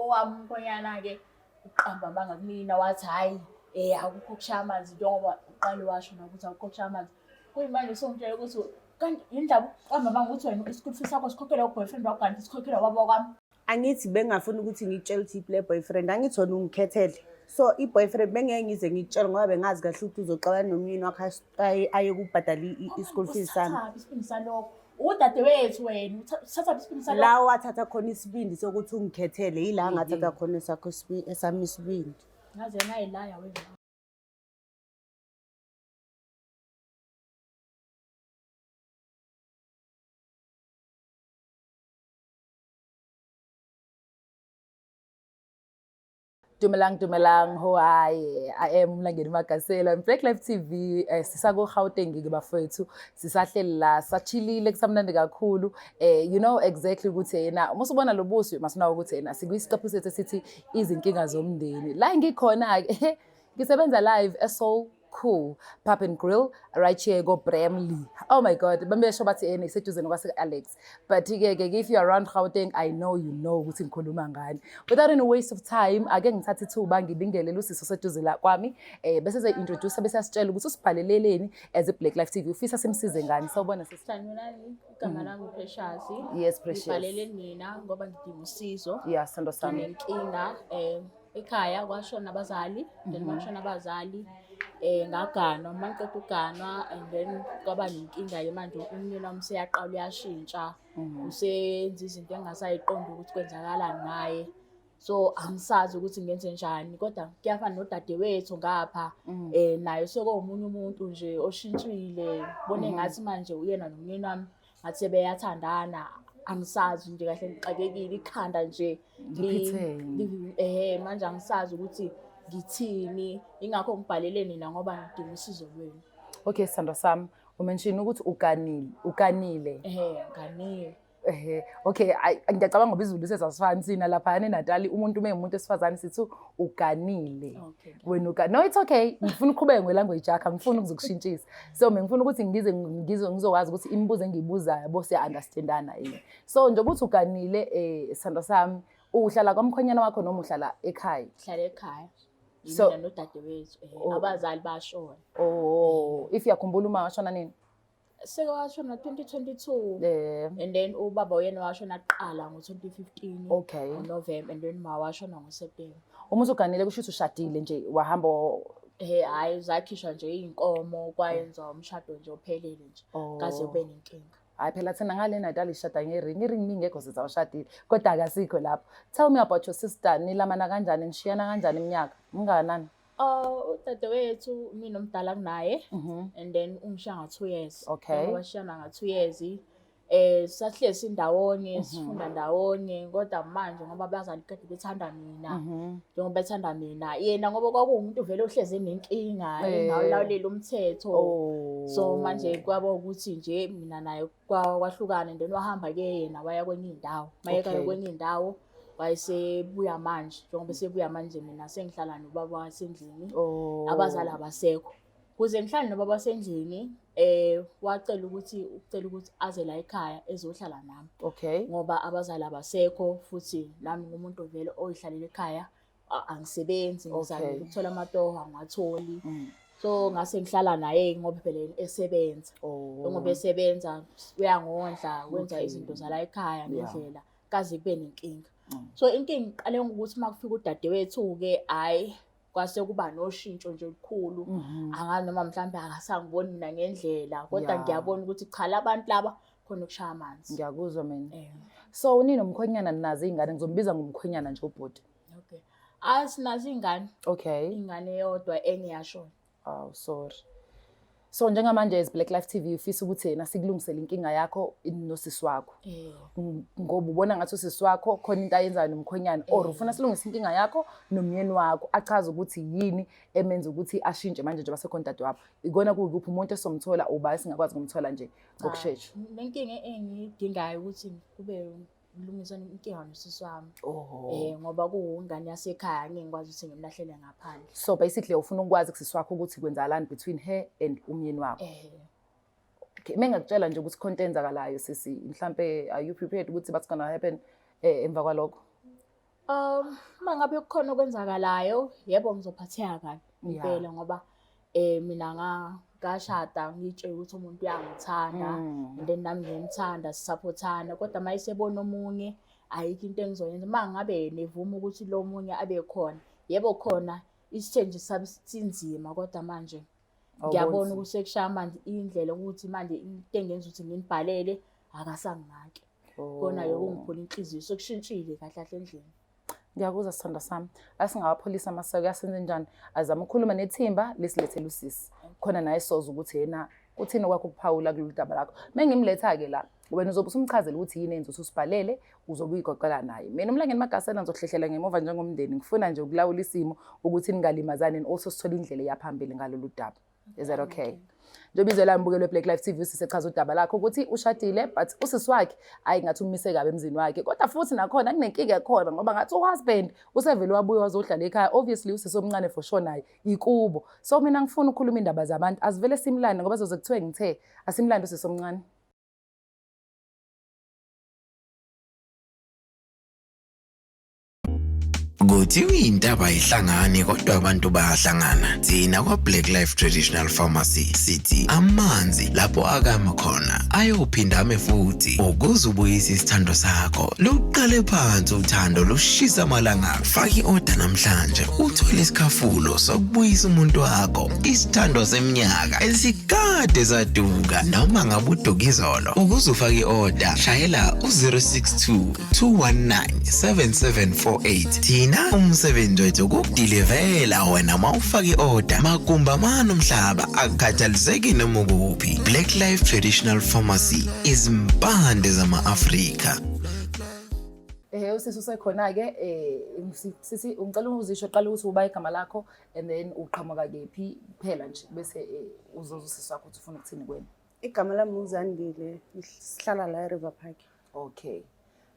owami umkhonyana-ke uqamba amanga kumina wathi hhayi akukho ukushaya amanzi njengoba uqale washo nokuthi akukho ukushaya amanzi. Kuyimanje songitshela ukuthi kanti yindaba uqamba amanga ukuthi wena i-school fees sakho sikhokhela u-boyfriend wakho kanti sikhokhela ubaba kwami. Angithi bengafuni ukuthi ngitshele ukuthi iplay boyfriend, angithi wona ungikhethele. So i-boyfriend bengeke ngize ngitshele ngoba bengazi kahle ukuthi uzoxabana nomyeni wakhe aye kubhadala i-school fees sami. Isibindi salokho udadewethu wena uthatha isibindi salokho. La wathatha khona isibindi sokuthi ungikhethele yila ngathatha khona esami isibindi. Ngaze ngayilaya wena. Dumelang ho hayi I am Mlangeni Magasela Black Life TV sisako Gauteng ke bafethu sisahleli la sachilile kusamnandi kakhulu you know exactly ukuthi yena uma usubona lobuso masinawo ukuthi yena sikuyisiqephu sethu sithi izinkinga zomndeni la ngikhona ke ngisebenza live eSoul Cool Pub and Grill right here go Bramley. Oh my god bambesho bathi ene iseduzeni kwase Alex but ke if you are around Gauteng I know you know ukuthi ngikhuluma ngani. Without any waste of time ake ngithathe ithuba ngibingelele usiso seduze la kwami bese ze introduce bese asitshela ukuthi usibhaleleleni as a Black Life TV ufisa simsize ngani. Sawubona Sanibonani igama lami Precious. Yes Precious. Ngibhaleleni mina ngoba ngidinga usizo. Yeah sando sami. Nginenkinga ekhaya kwashona abazali then kwashona abazali ngaganwa manje kuganwa and then kwaba nenkinga manje umyeni wami seyaqala uyashintsha usenza izinto engasayiqonda ukuthi kwenzakalani ngaye so angisazi ukuthi ngenze njani kodwa kuyafana nodadewethu ngapha naye sekuwumunye umuntu nje oshintshile bone ngathi manje uyena nomyeni wami ngathi beyathandana angisazi nje kahle ngixakekile ikhanda nje manje angisazi ukuthi ngithini ingakho ngibhalele nina ngoba ngidinga usizo lwenu. Okay sando sami umention ukuthi ukanile nganile. Okay ngiyacabanga ngoba izulu sesasifani sina lapha eNatali umuntu umuntu esifazane sithi uganile wena no it's okay ngifuna uqhubeke ngelanguage yakho ngifuna ukuzokushintshisa so ngifuna ukuthi ngizokwazi ukuthi imibuzo engiyibuzayo bose understandana yini so njengoba uthi uganile sando sami uhlala kwamkhonyana wakho noma uhlala ekhaya? Uhlala ekhaya. Mina nodadewethu abazali bashona. If yakhumbula uma washona nini? Sekawashona 2022 and then ubaba uyena washona aqala ngo2015 okay November and then ma washona ngoSeptember. Uma uzoganile kusho ukuthi ushadile nje wahamba hayi zakhishwa nje inkomo kwayenza umshado nje ophelele nje kaze kube nenkinga. Hayi phela thina ngale Natal ishada ngering ningekho sizawushadile kodwa akasikho lapho. Tell me about your sister nilamana kanjani nishiyana kanjani iminyaka minganani? Udadewethu mina omdala kunaye and then ungishiya nga2 years. Okay. Ngoba shiyana nga2 years sahlezi ndawonye sifunda ndawonye kodwa manje ngoba bazali kade bethanda mina njengoba bethanda mina yena ngoba kwakuwumuntu vele ohleze nenkinga engawulawulela umthetho so manje kwaba ukuthi nje mina naye kwahlukana and then wahamba ke yena waya kwenye indawo mayeka kwenye indawo wayesebuya manje njengoba sebuya manje mina sengihlala nobaba wasendlini abazali abasekho kuze ngihlale nobaba wasendlini ucela ukuthi aze la ekhaya ezohlala nami. Okay. Ngoba abazali abasekho futhi nami ngumuntu vele oyihlalela ekhaya angisebenzi ngizama ukuthola amatoho angatholi. So ngase ngihlala naye ngoba phela esebenza. Ngoba esebenza uyangondla wenza izinto zala ekhaya ngendlela kaze kube nenkinga. So inkinga iqale ngokuthi makufika udadewethu ke hayi kwase kuba noshintsho nje olukhulu angazi noma mhlambe akasangiboni mina ngendlela kodwa ngiyabona ukuthi cha labantu laba khona ukushaya amanzi. Ngiyakuzwa mina. So ninomkhonyana nazi ingane ngizombiza ngomkhonyana nje ubhodi. Okay. Sinazi ingane. Okay. Ingane eyodwa engiyashona. Oh sorry. So njengamanje as Black Life TV ufisa ukuthi yena sikulungisele inkinga yakho nosisi wakho. Ngoba ubona ngathi usisi wakho khona into ayenzayo nomkhonyana or ufuna silungise inkinga yakho nomyeni wakho achaza ukuthi yini emenza ukuthi ashintshe manje nje basekhona dadewabo. Ikona kuyikuphi umuntu esomthola uba singakwazi ukumthola nje ngokusheshsha. Nenkinga engidingayo ukuthi kube ngilungisa inkinga nosisi wami. Ngoba kuwungane yasekhaya ngingikwazi ukuthi ngimlahlele ngaphandle. So basically ufuna ukwazi kusisi wakho ukuthi kwenzakalani between her and umyeni wakho. Okay, mengakutshela nje ukuthi content zakalayo sisi mhlambe are you prepared ukuthi what's going to happen emva kwalokho? Uma ngabe kukhona okwenzakalayo, yebo ngizophatheka kabi Yeah. impela ngoba mina ngashada ngitshela ukuthi umuntu uyangithanda and then nami ngiyamthanda sisaphothana kodwa uma esebona omunye ayikho into engizoyenza. Uma ngabe nevuma ukuthi lo munye abe khona, yebo khona isithenje sami sinzima kodwa manje ngiyabona ukuthi sekushaya manje indlela ukuthi manje into engenza ukuthi nginibhalele akasangaki. Kona yoko kungiphula inhliziyo sokushintshile kahle kahle endlini. Ngiyakuzwa sithanda sami. Asingawapholisa amaseko yasenze njani? Azama ukukhuluma nethimba lisilethele usisi. Khona naye soza ukuthi yena uthini kwakho ukuphawula kulolu daba lakho. Mengimletha-ke la, wena uzobe usumchazela ukuthi yini enze usibhalele, uzobe uyigoqela naye. Mina uMlangeni Magasela ngizohlehlela ngemuva njengomndeni. Ngifuna nje ukulawula isimo ukuthi ningalimazani and also sithole indlela yaphambili ngalolu daba. Is that okay? Njengoba la mbukelo weBlack Life TV sisechaza udaba lakho ukuthi ushadile but usisi wakhe ayingathi umise kabe emzini wakhe kodwa futhi nakhona kunenkinga ekhona ngoba ngathi uhusband usevele wabuya wazohlala ekhaya obviously usisi omncane for sure naye ikubo. So mina ngifuna ukukhuluma indaba zabantu asivele simlande ngoba zoze kuthiwe ngithe asimlande usisi omncane. Kuthiwa intaba ayihlangani kodwa abantu bayahlangana. Thina kwa-Black Life Traditional Pharmacy sithi amanzi lapho akama khona ayophinda ame futhi ukuze ubuyise isithando sakho. Luqale phansi uthando lushisa amalanga. Faka i-order namhlanje uthole isikhafulo sokubuyisa umuntu wakho. Isithando seminyaka esikade saduka noma ngabe uduka izolo. Ukuze ufake i-order shayela u-062 219 7748. Thina umsebenzi wethu ukudilivela wena mawufaka i-order makumba manomhlaba akukhathaliseki noma ukuphi. Black Life Traditional Pharmacy izimpande zama-Afrika. Usisi usekhona-ke sisi ungicela uzisho qala ukuthi uba igama lakho and then uqhamuka kephi phela nje bese uzoza usisi wakho ukuthi ufuna ukuthini kuwena. Igama lami uZandile, sihlala la eRiver Park. Okay.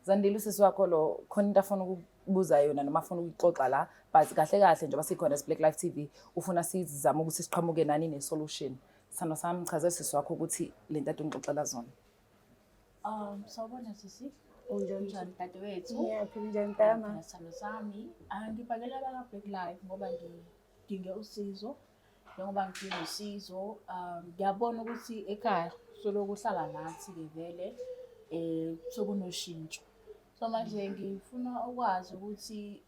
Zandile usisi wakho lo khona into afuna ukubuza yona noma afuna ukuyixoxa la but kahle kahle nje basikhona Black Life TV ufuna sizame ukuthi siqhamuke nani ne-solution. Sithando sami chaze sisi wakho ukuthi lento ade ungixoxela zona. Sawubona sisi. Unjani Dadewethu? Ngiyaphila njani ntama? Sithando sami, ngibhakela abaka Black Life ngoba ngidinge usizo. Njengoba ngidinga usizo, ngiyabona ukuthi ekhaya soloku uhlala nathi-ke vele sokunoshintsho. So manje ngifuna ukwazi ukuthi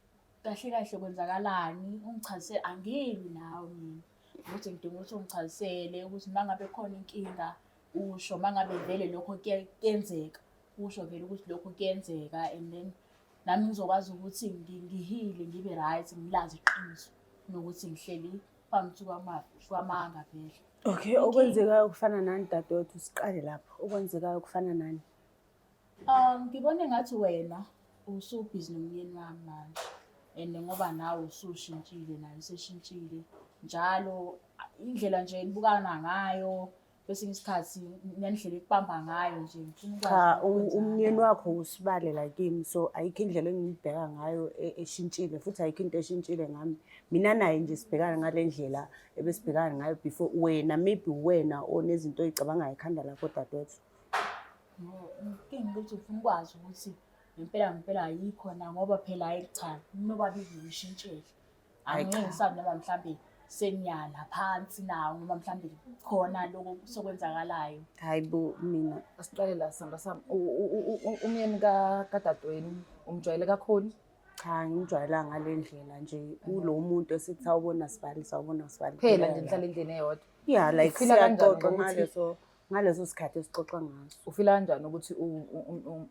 kahle kahle kwenzakalani, ungichazisele angilwi nawe mina. Ukuthi ngidinga ukuthi ungichazisele ukuthi mangabe khona inkinga usho mangabe vele lokho kuyenzeka. Usho vele ukuthi lokho kuyenzeka and then nami ngizokwazi ukuthi ngihile ngibe right ngilazi iqiniso nokuthi ngihleli phambi kwamanga vele. Okay, okwenzekayo kufana nani dadewethu siqale lapho. Okwenzekayo kufana nani? Ngibone ngathi wena usubhizi nomyeni wami manje and ngoba nawe usushintshile naye useshintshile njalo indlela nje enibukana ngayo kwesinye isikhathi nendlela ekubamba ngayo nje ngifuna Cha, umyeni wakho usibalela kimi so ayikho indlela engibheka ngayo eshintshile futhi ayikho into eshintshile ngami. Mina naye nje sibhekana ngale ndlela ebesibhekana ngayo before wena maybe wena onezinto oyicabangayo ekhanda lakho dadewethu. Inkinga ukuthi ufuna ukwazi ukuthi ngempela ayikho na ngoba phela ayikuthanda nobabili ngishintshele. Angeke ngisabe noma mhlambe senyala phansi nawo noma mhlambe khona lokho sokwenzakalayo. Hayibo mina Asiqale la sithando sami. Umyeni kadadweni umjwayele kakhulu? cha ngijwayela ngale ndlela nje kulo muntu esithi sawubona sibali Phela nje nihlala endlini eyodwa. Yeah, like Ufila kanjani siyaxoxa ngaleso sikhathi esixoxa ngaso. Ufila kanjani ukuthi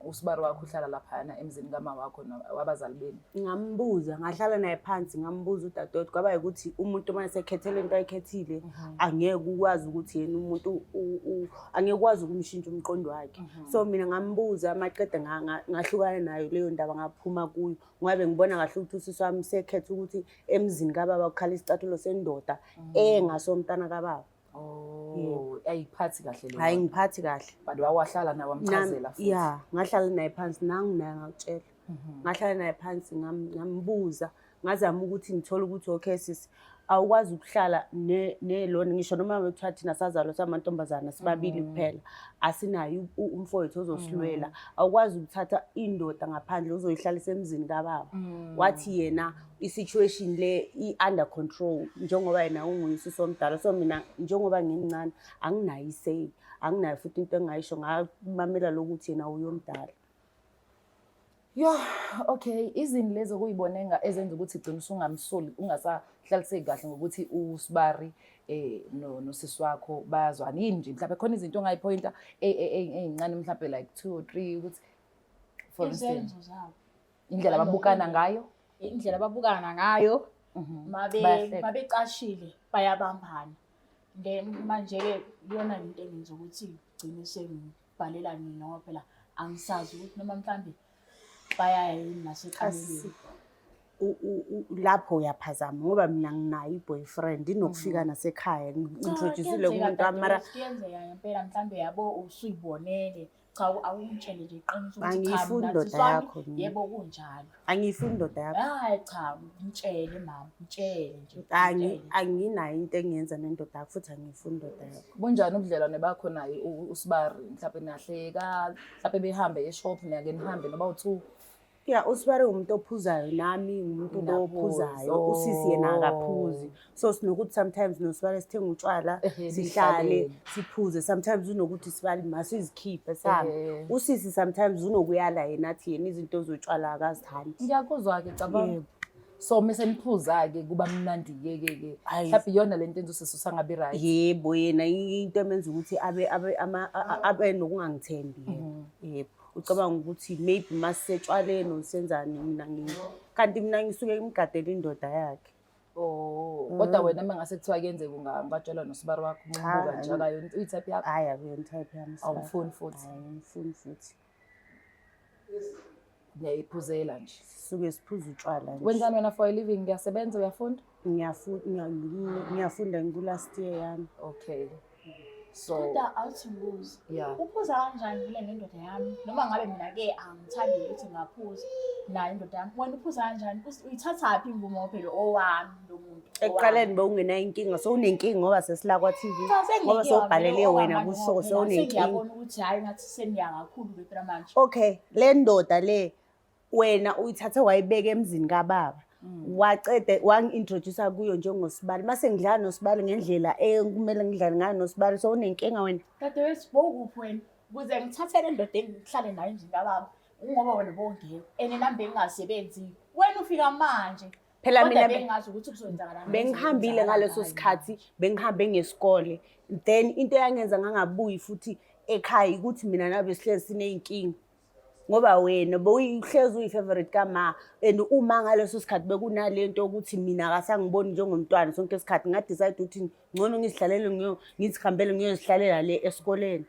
usibari wakho uhlala laphana emzini kama wakho wabazali beni? Ngambuza ngahlala naye phansi ngambuza udadewethu kwaba ukuthi umuntu mase ekhethele into ayikhethile angeke ukwazi ukuthi yena umuntu angeke ukwazi ukumshintsha umqondo wakhe. So mina ngambuza maqede ngahlukana nayo leyo ndaba ngaphuma kuyo ngoba ngibona kahle ukuthi usisi wami sekhetha ukuthi emzini kababa ukhala isicathulo sendoda engasomntana kababa. Oh, ayiphathi kahle le. Hayi ngiphathi kahle. But wawahlala nawe wamchazela futhi. Yeah, ngahlala naye phansi nangu naye ngakutshela. Ngahlala naye phansi ngambuza ngazama ukuthi ngithole ukuthi okay sis awukwazi ukuhlala nelona ngisho noma bethiwa thina sazalwa samantombazana sibabili kuphela asinayo umfowethu ozosilwela awukwazi ukuthatha indoda ngaphandle uzoyihlalisa emzini kababa wathi yena i-situation le i-under control njengoba yena unguyisisi omdala so mina njengoba ngimncane anginayo isay anginayo futhi into engayisho ngamamela lokuthi yena uyomdala. Okay, izini lezo kuyibonenga ezenza ukuthi igcina usungamsoli ungasahlaliseki kahle ngokuthi uSibari nosisi wakho bayazwana yini nje mhlawumbe khona izinto ongayiphointa ezincane mhlawumbe like 2 or 3 ukuthi for instance indlela ababukana ngayo indlela ababukana ngayo mabecashile bayabambana then manje-ke iyona into engenza ukuthi gcine sengibhalela nina ngoba phela angisazi ukuthi noma mhlawumbe bayaya yini nasekhaya lapho uyaphazama ngoba mina nginayo i-boyfriend inokufika nasekhaya ngi-introduceile kumuntu amara kuyenzeka ngempela mhlawumbe yabo usuyibonele cha awungitshele nje iqiniso angiyifuni indoda yakho yebo kunjalo angiyifuni indoda yakho hayi cha ngitshele mama ngitshele nje anginayo into engiyenza nendoda yakho futhi angiyifuni indoda yakho. Bunjani ubudlelwane bakho naye uSibari mhlawumbe nahleka mhlawumbe behambe e-shop nake nihambe noba u2 uSibari umuntu ophuzayo nami ngumuntu lo ophuzayo usisi yena akaphuzi so sinokuthi sometimes noSibari sithenga utshwala sihlale siphuze sometimes unokuthi Sibari masizikhiphe sami usisi sometimes unokuyala yena athi yena izinto zotshwala akazithandi. Ngiyakuzwa ke cabanga so mase niphuza-ke kuba mnandi-ke mhlawumbe iyona lento enza usisi usangabi right. Yebo yena into emenza ukuthi abe nokungangithembi yebo ucabanga ukuthi maybe masisetshwaleni usenzani mina kanti mina ngisuke imgadela indoda yakhe. Kodwa wena mangase kuthiwa kuyenzeka ungatshelwa noSibari wakho umbuka nje akayo i-type yakho? Hayi akuyona i-type yami. Awumfuni futhi? Angimfuni futhi. Ngiyayiphuzela nje. Sisuke siphuza utshwala nje. Wenzani wena for a living? Ngiyasebenza uyafunda? Ngiyafunda ngikulast year yami. Okay. So kodwa awuthi ngibuze uphuza kanjani kule nendoda yami noma ngabe mina-ke angithandi ukuthi ngaphuza nayo indoda yami wena uphuza kanjani uyithathaphi imvumo phela owami lo muntu ekuqaleni bewungenayo inkinga so unenkinga ngoba sesila kwa-TV ngoba sowubhalele wena kusho sewunenkinga ngiyabona ukuthi hhayi ngathi seniya kakhulu phela manje. Okay le ndoda le wena uyithathe wayibeka emzini kababa wacede wangi-introduce kuyo njengoSibari mase ngidlala noSibari ngendlela kumele ngidlale ngayo noSibari so unenkinga wena dadewethu bowukuphi wena ukuze ngithathele endodeni ngihlale nayo endlini kababa ngoba wena bowungekho and nami bengingasebenzi wena ufika manje phela mina bengazi ukuthi kuzoyenzakalani bengihambile ngaleso sikhathi bengihambe ngesikole then into yangenza ngangabuyi futhi ekhaya ukuthi mina nabe sihlezi siney'nkinga ngoba wena bowuhlezi uyi-favorite kama and uma ngaleso sikhathi bekunalento ukuthi mina akasangiboni njengomntwana sonke isikhathi ngadecide ukuthi ngcono ngizihlalele ngizihambele ngiyozihlalela le esikoleni.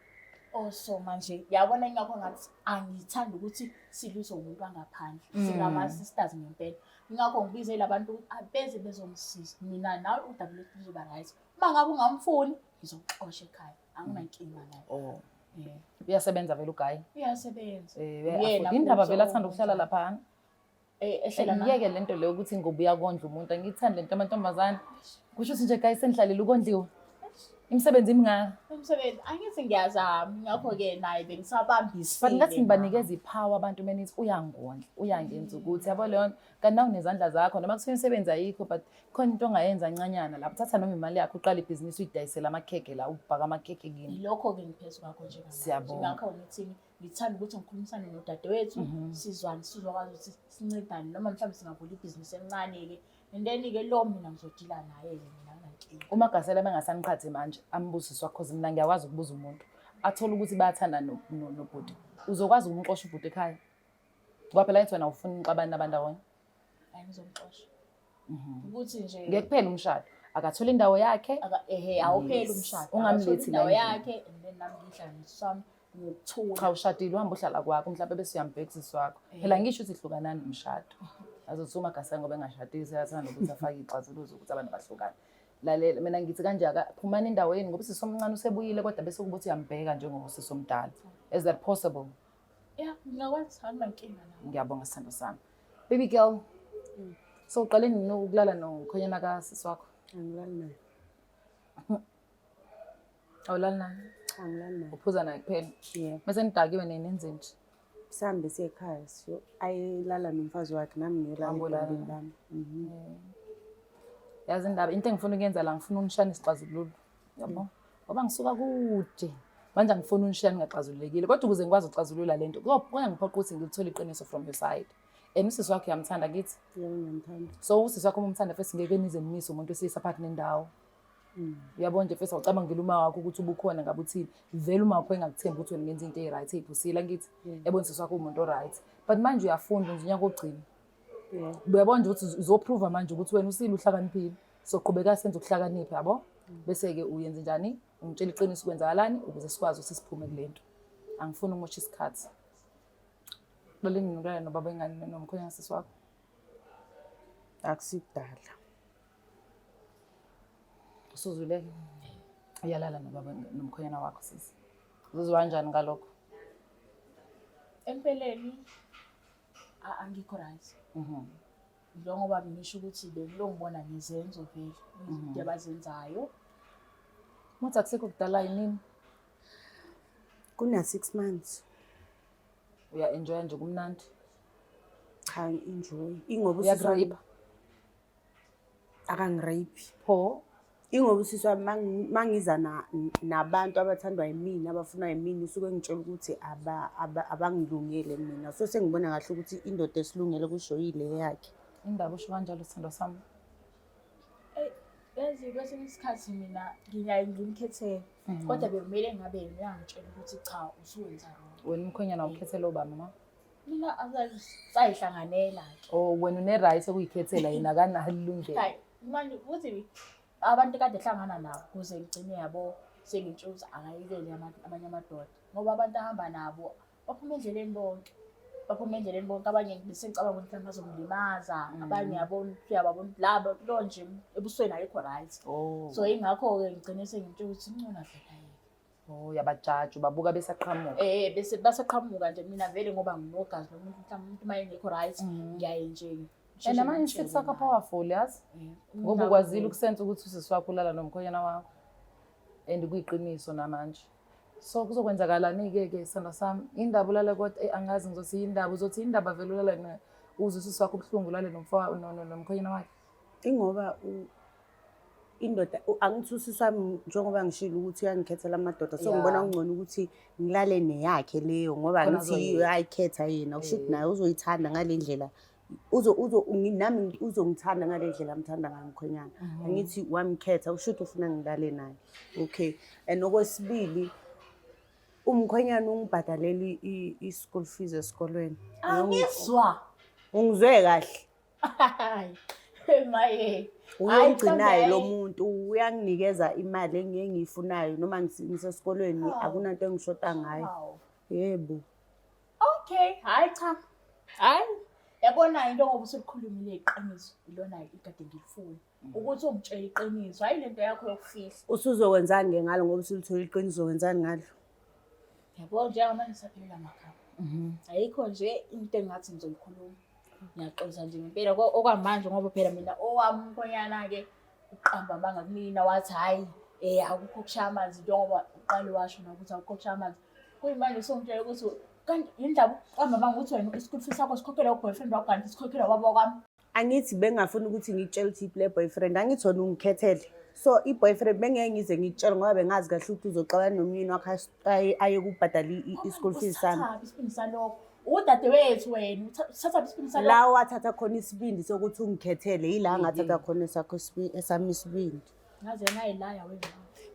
So manje yabona ingakho ngathi angithandi ukuthi silwiswe umuntu wangaphandle singama-sisters ngempela ingakho ngibize labantu ukuthi abeze bezongisiza mina nawe uWT uzoba right uma ngabe ungamfuni ngizokuxosha ekhaya anginankinga naye. Uyasebenza vele uGayi? Uyasebenza. Indaba vele athanda ukuhlala laphana. Ehlela ngiyeke lento leyo ukuthi ngobuya kondla umuntu angithandi lento amantombazane. Kusho ukuthi nje Gayi sendlalile ukondliwa. Imisebenzi imingaka? Imisebenzi angithi ngiyazama ngakho-ke naye bengisabambisile. But ngathi ngibanikeza ipower abantu menithi uyangondla uyangenza ukuthi yabo leyo kanti nawunezandla zakho noma kuthiwa imisebenzi ayikho but khona into ongayenza ncanyana lapho thatha noma imali yakho uqala ibhizinisi uyidayisela amakhekhe la ubhaka amakhekhe kini. Yilokho-ke ngiphezu kwakho njengamanje ngakho ngithi ngithanda ukuthi ngikhulumisane nodadewethu sizwane sizokwazi ukuthi sincedane noma mhlawumbe singavula ibhizinisi encane-ke and then-ke lo mina ngizodila naye-ke mina nginankinga. uMagasela bengasaniqhathi manje ambusiswa cause mina ngiyakwazi ukubuza umuntu athola ukuthi bayathanda nobhuti uzokwazi ukumxosha ubhuti ekhaya ngoba phela ethi wena ufuna uxabana nabantu abanye angizomxosha ukuthi nje ngeke kuphela umshado akathola indawo yakhe awupheli umshado ungamlethi indawo yakhe and then nami ngihlanganisa sami ngokuthula. Cha ushadile uhamba uhlala kwakho mhlawumbe bese uyambhekisisa wakho phela ngisho ukuthi ihlukanani umshado azothi uMagasela ngoba engashadile uyathanda ukuthi afake ixazuluzo ukuthi abantu bahlukane. Lalela mina ngithi kanje phumana endaweni ngoba sisomncane usebuyile kodwa bese kubuthi uyambheka njengoba usisomdala. Is that possible? Yeah, ngiyakwazi anginankinga nayo. Ngiyabonga sithando sami. Baby girl, So uqale nini ukulala nomkhwenyana kasisi wakho? Angilali naye. Awulali naye? Angilali naye. Uphuza naye kuphela? Yebo. Mase nidakiwe nenzeni nje? Sihambe siye ekhaya ayelala nomfazi wakhe nami ngiyolala egumbini lami. Yazi indaba into engifuna ukuyenza la ngifuna unishane isixazululo. Yabo. Ngoba ngisuka kude. Manje ngifuna unishane ngaxazululekile kodwa ukuze ngikwazi ukuxazulula lento kuyangiphoqa ukuthi ngilithole iqiniso from your side. Usisi wakho uyamthanda kithi? Yebo ngiyamthanda. So usisi wakho umthanda first ngeke nize nimise umuntu osiyisa phakathi nendawo. Uyabona nje first awucabangela uma wakho ukuthi ubukhona ngabe uthini. Vele uma wakho engakuthemba ukuthi wena ngenza into eziright eyiphusile ngithi. Yabona usisi wakho umuntu oright. But manje uyafunda nje unyaka ogcina. Uyabona nje ukuthi uzoprove manje ukuthi wena usile uhlakaniphile. So qhubeka senze ukuhlakanipha yabo. Bese ke uyenze njani? Ungitshela iqiniso kwenzakalani ukuze sikwazi ukuthi siphume kulento. Angifuni umosha isikhathi. Bale nginulala nobaba engane nomkhwenyana sisi wakho. Akusikudala. Usuzule uyalala nobaba nomkhwenyana wakho sisi. Uzizwa kanjani ngalokho? Empeleni angikho right. Njengoba ngisho ukuthi bengilongibona ngizenzo vele izinto abazenzayo. Muthi akusekho kudala yini? Kuna 6 months. Uya enjoy nje kumnandi. Cha enjoy. Ingoba Uyagripe. Akangirape. Pho Ingoba usiswa mangiza nabantu abathandwa yimina abafuna yimina usuke ngitshela ukuthi abangilungele mina. So sengibona kahle ukuthi indoda esilungele kushoyile yakhe. indaba usho kanjalo sithando sami. Yazi kwesinye isikhathi mina ngiyaye ngimkhethele kodwa bekumele ngabe yena uyangitshela ukuthi cha usuwenza wrong. Wena umkhwenyana awukhethela obani mama? Mina sayihlanganela ke. Oh wena une right ukuyikhethela yena kanalo ilungelo. Hayi manje uthi abantu kade ehlangana nabo kuze ngigcine yabo sengitshuza akayekele abanye amadoda ngoba abantu ahamba nabo baphuma endleleni bonke. Abanye besengicabanga ukuthi bazomlimaza abanye yabona uyababona laba lo nje ebusweni ayikho right. So ingakho ke ngigcine sengitsho ukuthi incona vela yini. Oh yabajaji babuka besaqhamuka. Bese basaqhamuka nje mina vele ngoba nginogazi lomuntu mhlawumbe uma engekho right ngiyaye nje. Ena manje isifiso sakho powerful yazi. Ngoba ukwazile ukusenza ukuthi usisi wakho ulala nomkhwenyana wakho. And kuyiqiniso namanje. So kuzokwenzakalani ke sithando sami indaba ulala kodwa angazi ngizothi indaba uzothi indaba vele ulala uzusisi wakho ubhlungu ulale nomkhwenyana wakhe. Ingoba indoda angithusiswa njengoba ngishilo ukuthi uyangikhethela amadoda so ngibona ngcono ukuthi ngilale neyakhe leyo ngoba ngithi uyayikhetha yena ushuthi naye uzoyithanda ngalendlela nami uzongithanda ngalendlela amthanda ngayo umkhwenyana angithi wamkhetha ushuthi ufuna ngilale naye. Okay and okwesibili umkhwenyana ungibhadalela i-school fees esikolweni. Angizwa. Ungizwe kahle. Maye. Uyangcinayo lo muntu uyanginikeza imali engeke ngiyifunayo noma ngisesikolweni akunanto engishoda ngayo. Yebo. Okay, hayi cha. Hayi. Yabona into ngoba usukhulumile iqiniso ilona ikade ngilifuna. Ukuthi ungitshela iqiniso hayi lento yakho yokufihla. Usuzokwenzani ngalo ngoba usulithola iqiniso wenzani ngalo? Yabo njengamanje saphelela amakhaya. Ayikho nje into engathi ngizoyikhuluma. Ngiyaxolisa nje ngempela okwamanje ngoba phela mina owami umkhonyana ke uqamba banga kumina wathi hayi akukho kushaya amanzi njengoba uqale washo ukuthi akukho kushaya amanzi. Kuyimanje songitshela ukuthi kanti indaba uqamba banga ukuthi wena isikole fees sakho sikhokhela uboyfriend wakho kanti sikhokhela wabo kwami. Angithi bengafuna ukuthi ngitshele ukuthi iplay boyfriend angithona ungikhethele. So i-boyfriend bengeke ngize ngitshele ngoba bengazi kahle ukuthi uzoxabana nomyeni wakhe aye kubhadala i-school fees sami. Isibindi salokho. Udadewethu wena uthatha isibindi salokho. La wathatha khona isibindi sokuthi ungikhethele yila ngathatha khona sakho esami isibindi. Ngaze nayi la yawena.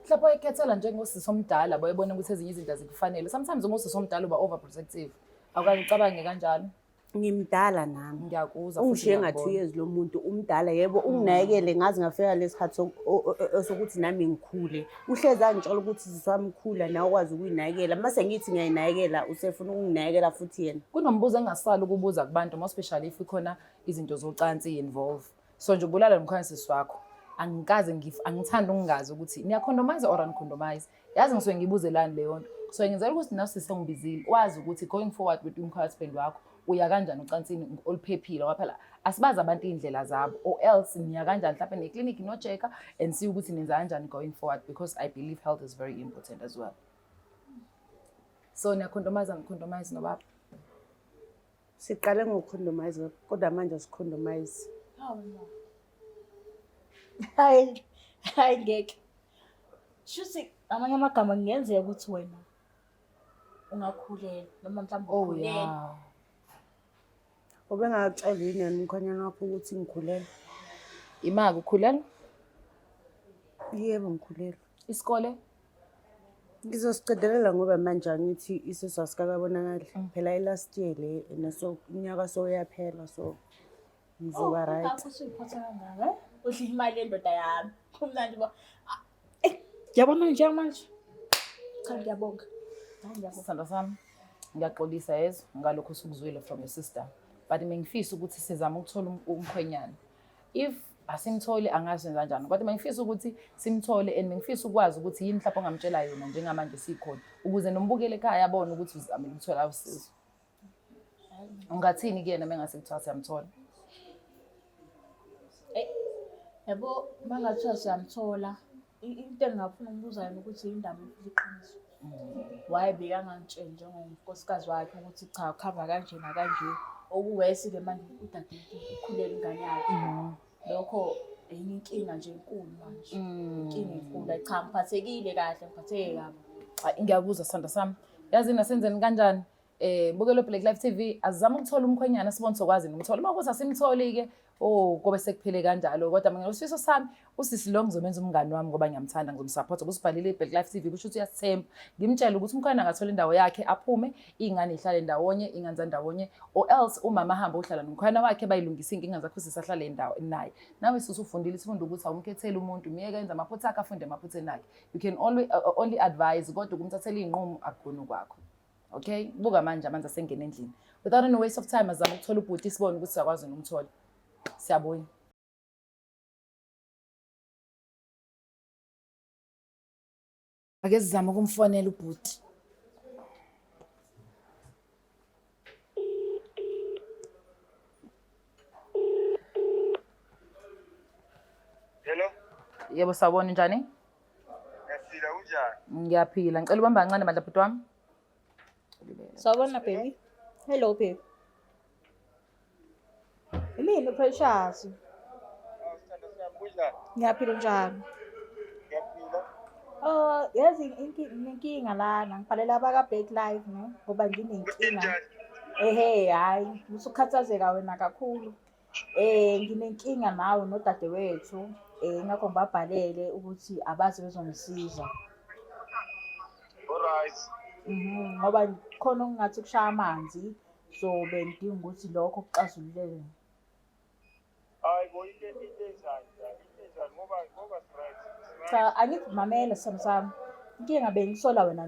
Mhlawumbe uyikhethela njengosisi omdala bayibona ukuthi ezinye izinto azikufanele. Sometimes ngosisi omdala uba overprotective. Awukacabange kanjalo. Ngimdala nami. Ngiyakuzwa futhi ungishiye nga 2 years lo muntu umdala yebo unginayekele ngazi ngafika lesikhathi sokuthi nami ngikhule. Uhlezi angitshela ukuthi siswami khula nawe ukwazi ukuyinayekela. Mase ngithi ngiyayinayekela usefuna ukunginayekela futhi yena. Kunombuzo engasala ukubuza kubantu more especially if ikhona izinto zocansi involve. So nje ubulala nomkhanyisi wakho. Angithanda ukungazi ukuthi niyacondomize or uncondomize. Yazi ngisuke ngibuzelani leyo nto. So ngenzela ukuthi nawe sisengibizile wazi ukuthi going forward with umkhanyisi wakho uya kanjani ucansini oluphephile ngoba phela asibazi abantu iy'ndlela zabo or else niya kanjani mhlawumbe neklinikhi no-check-a and see ukuthi nenza kanjani going forward because I believe health is very important as well. So niyakhondomayiza nobaba? Siqale ngokukhondomayiza kodwa manje asikhondomayizi. Hawu no. Hayi ngeke. Shuthi amanye amagama kungenzeka ukuthi wena ungakhulela noma mhlawumbe ukhulela. Ubengakutshela yini umkhonyana wakho ukuthi ngikhulele? Imaka ukhulela? Yebo ngikhulele. Isikole? Ngizosicedelela ngoba manje angithi isisu asikakabonakali. Phela last year le naso unyaka soyaphela so ngizoba right. Ngakho usuyiphatha kangaka, udla imali yendoda yami. Kumnandi ba. Ngiyabona njengamanje. Cha ngiyabonga. Sithando sami, ngiyaxolisa yezwa ngalokho usukuzwile from your sister. But mengifisa ukuthi sizame ukuthola umkhwenyana. If asimtholi angasenza kanjani kodwa mengifisa ukuthi simthole and mengifisa ukwazi ukuthi yini mhlawumbe ongamtshela yona njengamanje sikhona ukuze nombukele ekhaya abone ukuthi uzame ukuthola usizo. Ungathini kuyena mengase kuthiwa siyamthola? Yabo mangathiwa siyamthola into engingafuna ukubuza yena ukuthi indaba iqiniso. Wayebeka ngangitshela njengonkosikazi wakhe ukuthi cha ukhamba kanje nakanje okuwesi ke manje udade ukhulela ingane yakhe. Lokho enye inkinga nje enkulu manje. Inkinga enkulu cha ngiphathekile kahle ngiphatheke kabi. Ngiyakuzwa sithando sami. Yazi nasenzeni kanjani? Bukelo Black Life TV azama ukuthola umkhwenyana sibone sokwazi nomthola. Uma kuthi asimtholi ke kobe sekuphele kanjalo kodwa mina usifiso sami usisi lo ngizomenza umngani wami ngoba ngiyamthanda ngizomsupport ubusibhalile iBlack Life TV kusho ukuthi uyasithemba ngimtshela ukuthi umkhwana angathola indawo yakhe aphume ingane ihlale ndawonye ingane ndawonye or else umama ahamba uhlala nomkhwana wakhe bayilungisa inkinga zakho sisahlale indawo naye nawe susufundile isifunda ukuthi awumkhethele umuntu miyeke enza amaphutha akhe afunde emaphutheni akhe you can only advise kodwa ukumthathela inqumo akugona kwakho. Okay, buka manje amanzi asengena endlini without any waste of time azama ukuthola ubhuti sibone ukuthi siyakwazi nomthola. Siyabonga. Ake sizama ukumfonela ubhuti. Hello. Yebo sawubona njani? Ngiyaphila unjani? Ngiyaphila. Ngicela ubamba kancane bandla bhuti wami. Sawubona baby. Hello baby. Yini Precious? Sithando sami kunjani? Ngiyaphila njani? Ngiyaphila. Yazi inkinga lana ngibhalela abaka Black Life no ngoba nginenkinga. Hayi, usukhathazeka wena kakhulu. Nginenkinga nawe nodadewethu. Ngakho ngibabhalele ukuthi abazi bezongisiza. Alright. Ngoba khona okungathi kushaya amanzi so bengidinga ukuthi lokho kuxazululeke. Hayi bo into enjani ngoba right. Cha angikuvumamela sami. Inkinga bengisola wena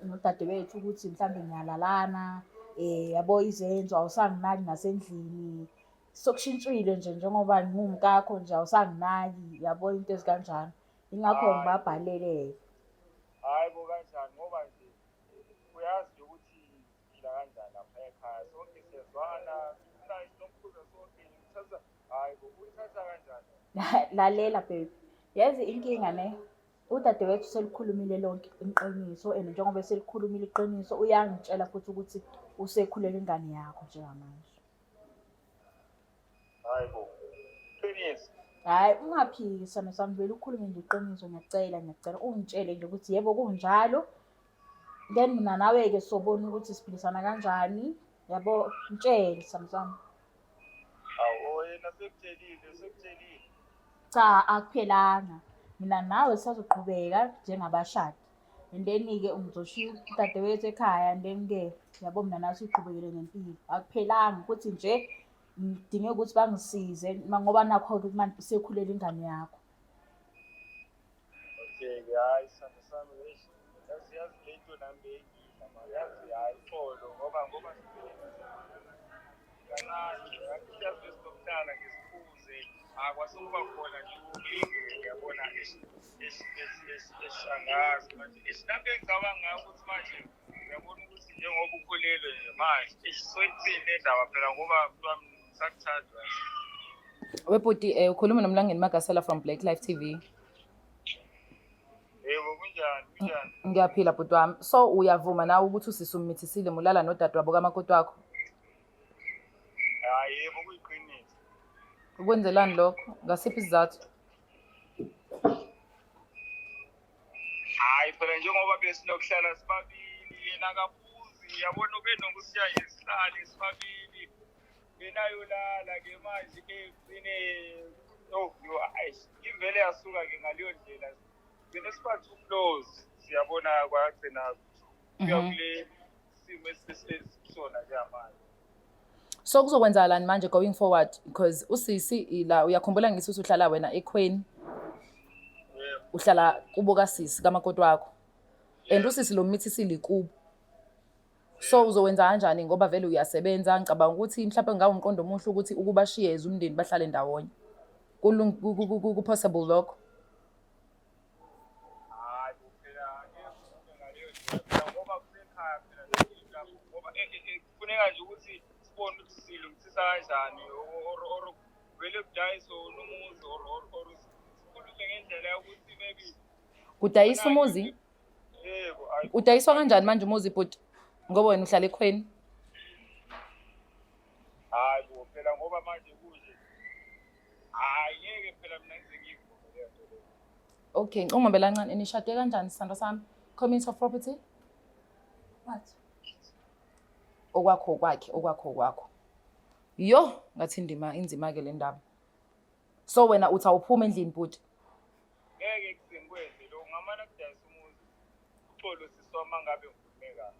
nodadewethu ukuthi mhlambe ngiyalalana yabo izenzo awusanginaki nasendlini. Sokushintshile nje njengoba ngumkakho nje awusanginaki yabo into ezikanjani. Ingakho ngibabhalele. Hayi bo kanjani ngoba nje uyazi ukuthi phila kanjani lapha ekhaya sonke siyazwana la isinomkhuzo sonke ngithatha hayi bo uthatha kanjani. Lalela baby. Yazi inkinga ne udadewethu selikhulumile lonke iqiniso and njengoba selikhulumile iqiniso uyangitshela futhi ukuthi usekhulela ingane yakho njengamanje. Hayi bo. Experience. Hayi ungaphiki sami vele ukhulume nje iqiniso ngiyacela ungitshele nje ukuthi yebo kunjalo then mina nawe ke sobona ukuthi siphilisana kanjani yabo ngitshele sami. Awu yena sekutshelile. Cha akuphelanga mina nawe sizoqhubeka njengabashadi and then ke ungizoshiya udadewethu ekhaya and then ke yabo mina nawe siqhubekele ngempilo akuphelanga ukuthi nje ngidinge ukuthi bangisize ngoba nakho ke manje sekhulela ingane yakho. Okay hayi sami yazi lento nami engidla mayazi hayi xolo ngoba kancane yazi isidoktana ngisiphuze akwasokuba khona nje ukulingene yabona eshangazi manje isinaphe engicabanga ngayo ukuthi manje uyabona ukuthi njengoba ukhulelwe nje manje soyithini le ndaba phela ngoba mntwami sakuthathwa. Webhuti ukhuluma noMlangeni Magasela from Black Life TV. Yebo kunjani? Ngiyaphila bhuti wami. So uyavuma nawe ukuthi usisumithisile mulala nodadewabo kamakoti wakho? Hayi yebo kuyiqiniso. Ukwenzelani lokho? Ngasiphi isizathu? Hayi phela njengoba besinokuhlala sibabili yena kabuzi yabona ubenokushiya isihlali sibabili benayo lala ke manje ke sine ivele yasuka ke ngaleyo ndlela bene sibathi umlozi siyabona kwagcina kuyakule simo esisona nje manje. So kuzokwenzakalani manje going forward because usisi la uyakhumbula ngithi usuhlala wena eKweni. Uhlala kubo kasisi kamakoti wakho. And usisi lo mithisile kubo. So uzowenza kanjani ngoba vele uyasebenza ngicabanga ukuthi mhlawumbe ngawo umqondo omuhle ukuthi ukubashiye umndeni bahlale ndawonye. Ku possible lokho. Hayi phela ngeke ngoba kusekhaya phela ngoba kufuneka nje ukuthi sibone ukuthi silungisisa kanjani or vele kudayiso nomuzi or sikhulume ngendlela ukuthi maybe Kudayisa umuzi? Yebo Udayiswa kanjani manje umuzi bhuti? Ngoba wena uhlala eKweni. hayi phela ngoba manje kuje hayi ngeke phela mina ngizengivule lento le. Okay, ngicongobela kancane nishade kanjani sithando sami? Community of property? What? Okwakho. Yo, ngathi inzima ke le ndaba. So wena uthi awuphuma endlini bhuti? Ngeke kuzengikwenze lo ngamana kudayisa umuzi uxolo sisoma ngabe ngikhulume kahle.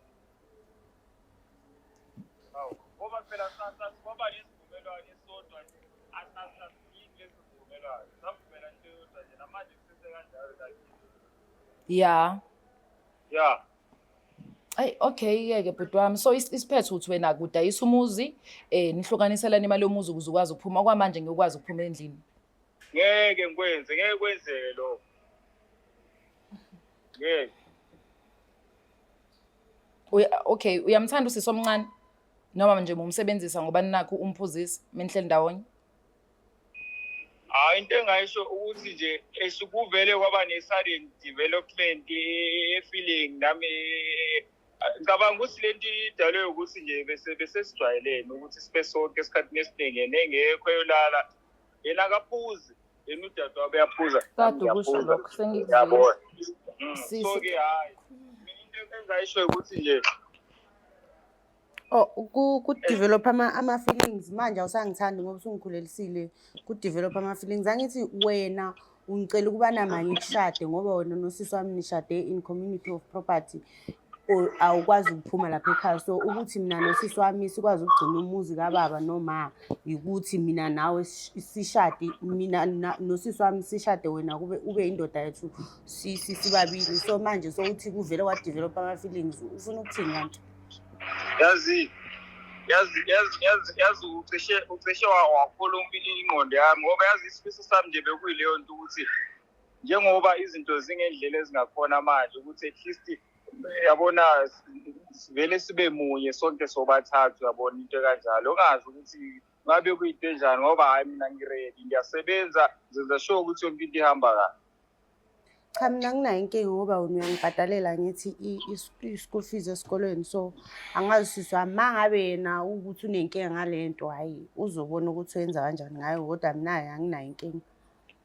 Hawu ngoba phela sasibaba nesivumelwano esodwa nje asasiyini lesivumelwano savumela nje yodwa nje namanje sise kanjalo la. Yeah. Ay okay ke bhuti wami. So isiphetho uthi wena kudayisa umuzi nihlukaniselana imali yomuzi ukuze ukwazi ukuphuma kwamanje ngikwazi ukuphuma endlini. Ngeke kwenzeke lo. Ngeke. Okay, uyamthanda usisi omncane? Noma nje umsebenzisa ngoba ninakho umphuzisi menihleli ndawonye? Hayi into engayisho ukuthi nje esukuvele kwaba ne-sudden development e-feeling nami ngicabanga ukuthi lento idalwe ukuthi nje bese sijwayelene ukuthi sibe sonke esikhathini esiningi nengekho eyolala yena kaphuzi yena udadewabo uyaphuza. Kade ukusho lokho sengikuzwile. So-ke hayi into engayisho ukuthi nje Ku-develop ama-feelings manje awusangithandi ngoba usungikhulelisile ku-develop ama-feelings. Angithi wena ungicela ukuba namanye kushade ngoba wena nosisi wami nishade in community of property awukwazi ukuphuma lapha ekhaya. So ukuthi mina nosisi wami sikwazi ukugcina umuzi kababa noma ukuthi mina nawe sishade mina nosisi wami sishade wena ube indoda yethu sibabili. So manje so uthi kuvele kwa-develop ama-feelings ufuna ukuthini kanti? yazi ucishe wakhuluma ingqondo yami ngoba yazi isifiso sami nje bekuyileyo nto ukuthi njengoba izinto zingendlela ezingakhona manje ukuthi at least yabona vele sibe munye sonke sobathathu yabona into kanjalo ongazi ukuthi ngabe kuyinto enjani ngoba hayi mina ngiready ngiyasebenza ngenza sure ukuthi yonke into ihamba kahle. Cha mina nginayo inkinga ngoba wena uyangibhadalela ngithi i-school fees esikolweni. So angazisizwa mangabe yena ukuthi unenkinga ngalento hayi uzobona ukuthi wenza kanjani ngayo kodwa mina anginayo inkinga.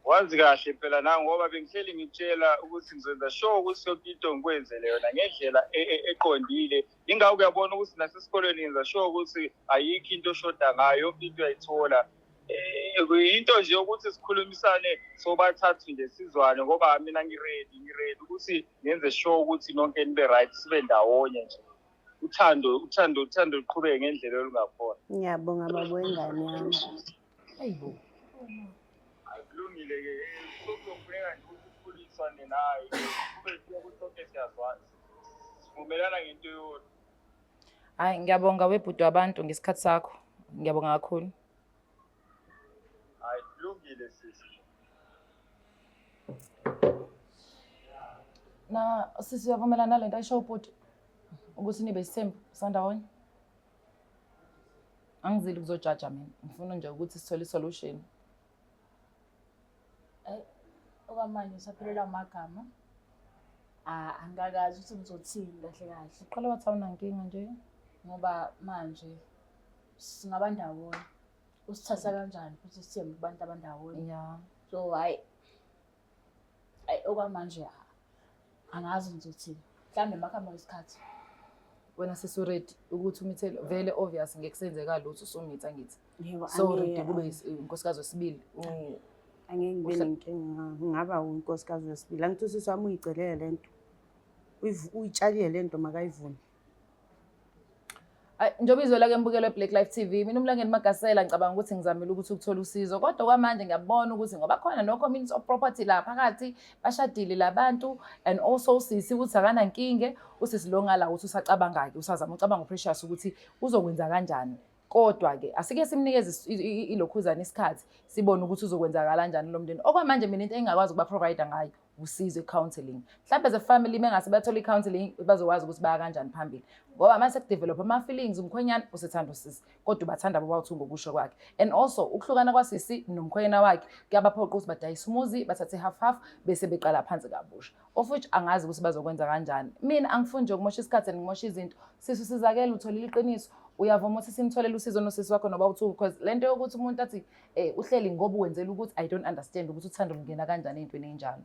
Wazi kahle phela na ngoba bengihleli ngitshela ukuthi ngizenza sure ukuthi yonke into ngikwenzele yona ngendlela eqondile. Ingakho uyabona ukuthi nasesikolweni ngenza sure ukuthi ayikho into oshoda ngayo yonke into uyayithola. Into nje ukuthi sikhulumisane sobathathu nje sizwane ngoba mina ngiready ukuthi ngenze sure ukuthi nonke nibe right sibe ndawonye nje. Uthando luqhubeke ngendlela olungakhona. Ngiyabonga baba wengane yami. Hayibo. Kulungile ke sokufuneka nje ukukhulisane naye kube ukuthi sonke siyazwana. Sivumelana ngento yodwa. Hayi ngiyabonga webhuti wabantu ngesikhathi sakho. Ngiyabonga kakhulu. Hayi kulungile sisi. Na sisi uyavumelana nalento ayisho ubhuti? ukuthi nibe isithembu sandawonye. Angizili ukuzojaja mina. Ngifuna nje ukuthi sithole isolution. Okwamanje saphelela amagama. Angikazi ukuthi ngizothini kahle kahle. Uqala wathi awunankinga nje. Ngoba manje singaba ndawonye. Usithatha kanjani futhi sithembe kubantu abandawonye. Yeah. So hayi okwamanje angazi ngizothini. Mhlambe emakhamba ngesikhathi. Wena sesuredi ukuthi umithele vele obvious ngeke senzeka lutho usumitha ngithi. Yebo, So ready kube inkosikazi wesibili. Angeke ngibe nenkinga, ngaba unkosikazi wesibili. Angithusisi wami uyicelele lento. Uyitshalile lento makayivune. Njengoba izwela ke mbukelo Black Life TV, mina uMlangeni Magasela ngicabanga ukuthi ngizamile ukuthi ukuthola usizo. Kodwa kwamanje ngiyabona ukuthi ngoba khona no community of property la phakathi bashadile labantu and also sisi ukuthi akana nkinge, usisi lo ngala ukuthi usacabanga ke, usazama ucabanga Precious ukuthi uzokwenza kanjani. Kodwa ke asike simnikeze ilokhuzana isikhathi sibone ukuthi uzokwenzakala kanjani lo mndeni. Okwamanje mina into engakwazi ukuba provide ngayo usizo counseling. Mhlawumbe as a family mengase bathola counseling bazokwazi ukuthi baya kanjani phambili. Ngoba mase kudevelop ama feelings umkhwenyana usethanda usisi kodwa ubathanda bobawuthi ngokusho kwakhe. And also ukuhlukana kwasisi nomkhwenyana wakhe kuyabaphoqa ukuthi badayise umuzi bathathe half bese beqala phansi kabusha. Of which angazi ukuthi bazokwenza kanjani. Mina angifuni nje ukumosha isikhathi ngimosha izinto. Sisi sizakela utholile iqiniso. Uyavuma ukuthi simtholele usizo nosisi wakho noba uthu because lento yokuthi umuntu athi uhleli ngoba wenzela ukuthi I don't understand ukuthi uthanda ukungena kanjani ezintweni enjalo.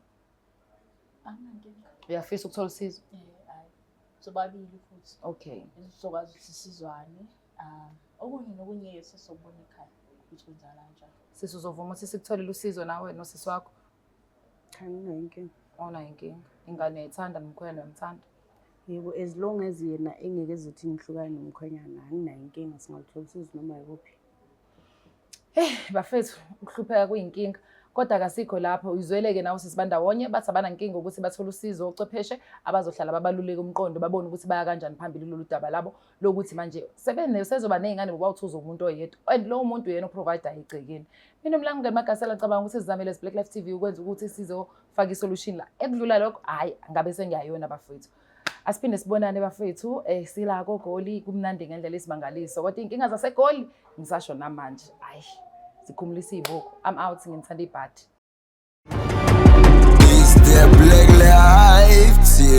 Anginankinga. Uyafisa ukuthola usizo? Hayi. Sobabili futhi. Okay. Sizokwazi ukuthi sizwane. Okunye nokunye sesizobona ekhaya ukuthi kwenzakala kanjani. Sisi uzovuma ukuthi sikutholele usizo nawe nosisi wakho? Cha nginenkinga. Awuna inkinga. Ingane ethanda nomkhwenyana uyamthanda. Yebo, as long as yena engeke ezothi ngihlukane nomkhwenyana anginayo inkinga singathola usizo noma yikuphi. Bafethu ukuhlupheka kuyinkinga. Kodwa akasikho lapho uzweleke nawe sisibandawonye bathi abanankinga ukuthi bathola usizo ocepheshe abazohlala babaluleke umqondo babone ukuthi baya kanjani phambili lolu daba labo lokuthi manje sezoba nezingane bobawuthuza umuntu oyedwa and lo muntu yena oprovider igcekeni. Mina uMlangeni Magasela ngicabanga ukuthi sizamele Black Life TV ukwenza ukuthi sizofaka isolution la ekudlula lokho hayi ngabe sengiyayona bafethu. Asiphinde sibonane bafethu sila koGoli kumnandi ngendlela esimangaliso kodwa inkinga zaseGoli ngisasho namanje hayi sikhumulisa izibuko. I'm out ngithanda ibhadi. Is the Black Life TV.